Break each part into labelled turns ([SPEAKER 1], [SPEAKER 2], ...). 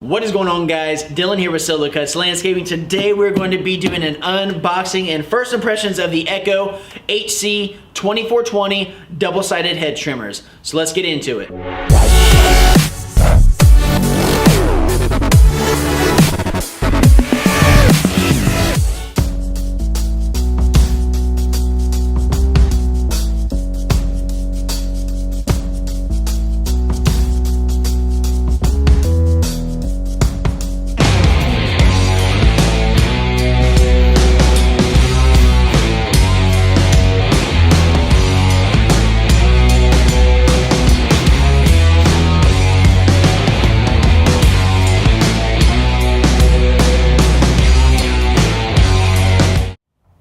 [SPEAKER 1] What is going on, guys? Dylan here with Solo Cuts Landscaping. Today we're going to be doing an unboxing and first impressions of the Echo HC 2420 double-sided hedge trimmers. So let's get into it.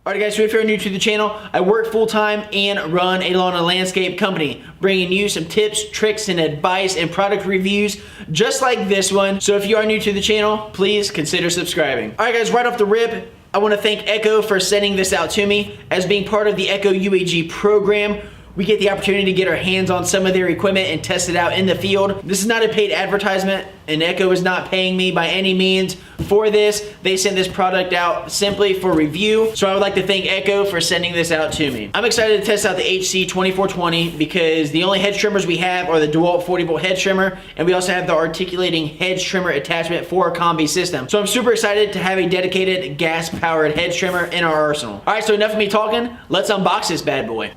[SPEAKER 1] Alright guys, so if you're new to the channel, I work full-time and run a lawn and landscape company, bringing you some tips, tricks, and advice and product reviews just like this one. So if you are new to the channel, please consider subscribing. Alright guys, right off the rip, I want to thank Echo for sending this out to me. As being part of the Echo UAG program, we get the opportunity to get our hands on some of their equipment and test it out in the field. This is not a paid advertisement, and Echo is not paying me by any means for this. They sent this product out simply for review, so I would like to thank Echo for sending this out to me. I'm excited to test out the HC 2420 because the only hedge trimmers we have are the DeWalt 40 volt hedge trimmer, and we also have the articulating hedge trimmer attachment for a combi system. So I'm super excited to have a dedicated gas powered hedge trimmer in our arsenal. All right, so enough of me talking. Let's unbox this bad boy.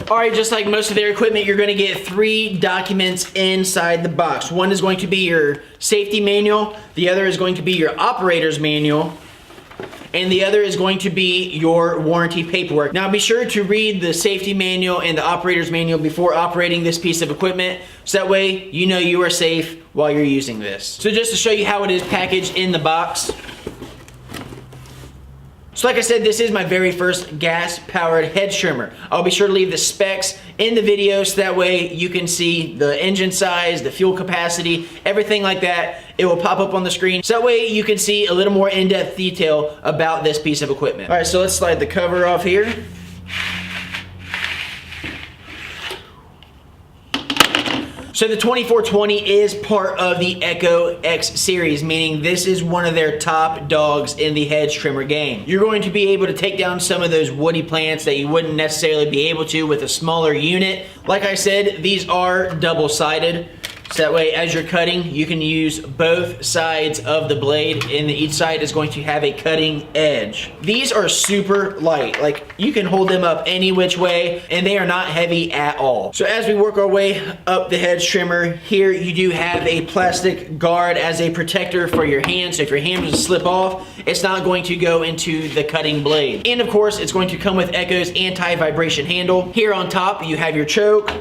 [SPEAKER 1] Alright, just like most of their equipment, you're going to get 3 documents inside the box. One is going to be your safety manual, the other is going to be your operator's manual, and the other is going to be your warranty paperwork. Now be sure to read the safety manual and the operator's manual before operating this piece of equipment, so that way you know you are safe while you're using this. So just to show you how it is packaged in the box. So like I said, this is my very first gas-powered hedge trimmer. I'll be sure to leave the specs in the video so that way you can see the engine size, the fuel capacity, everything like that. It will pop up on the screen. So that way you can see a little more in-depth detail about this piece of equipment. All right, so let's slide the cover off here. So the 2420 is part of the Echo X series, meaning this is one of their top dogs in the hedge trimmer game. You're going to be able to take down some of those woody plants that you wouldn't necessarily be able to with a smaller unit. Like I said, these are double-sided. So that way, as you're cutting, you can use both sides of the blade, and each side is going to have a cutting edge. These are super light. Like, you can hold them up any which way, and they are not heavy at all. So as we work our way up the hedge trimmer, here you do have a plastic guard as a protector for your hand. So if your hand was to slip off, it's not going to go into the cutting blade. And of course, it's going to come with Echo's anti-vibration handle. Here on top, you have your choke,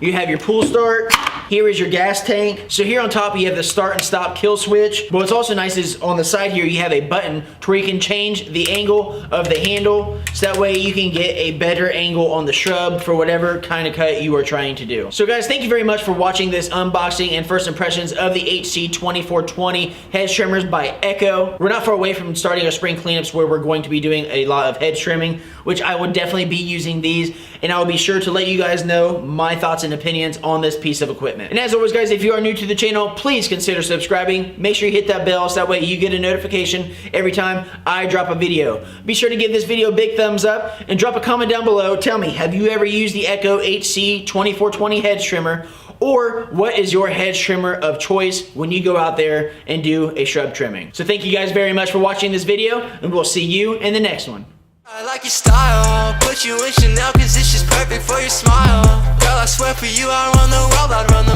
[SPEAKER 1] you have your pull start. Here is your gas tank. So here on top you have the start and stop kill switch. But what's also nice is on the side here you have a button to where you can change the angle of the handle, so that way you can get a better angle on the shrub for whatever kind of cut you are trying to do. So guys, thank you very much for watching this unboxing and first impressions of the HC 2420 hedge trimmers by Echo. We're not far away from starting our spring cleanups where we're going to be doing a lot of hedge trimming, which I would definitely be using these, and I will be sure to let you guys know my thoughts and opinions on this piece of equipment. And as always guys, if you are new to the channel, please consider subscribing. Make sure you hit that bell so that way you get a notification every time I drop a video. Be sure to give this video a big thumbs up and drop a comment down below. Tell me, have you ever used the Echo HC 2420 hedge trimmer? Or what is your hedge trimmer of choice when you go out there and do a shrub trimming? So thank you guys very much for watching this video, and we'll see you in the next one.
[SPEAKER 2] I like your style, put you in Chanel cause it's just perfect for your smile. Girl, I swear for you I run the world, I'd run the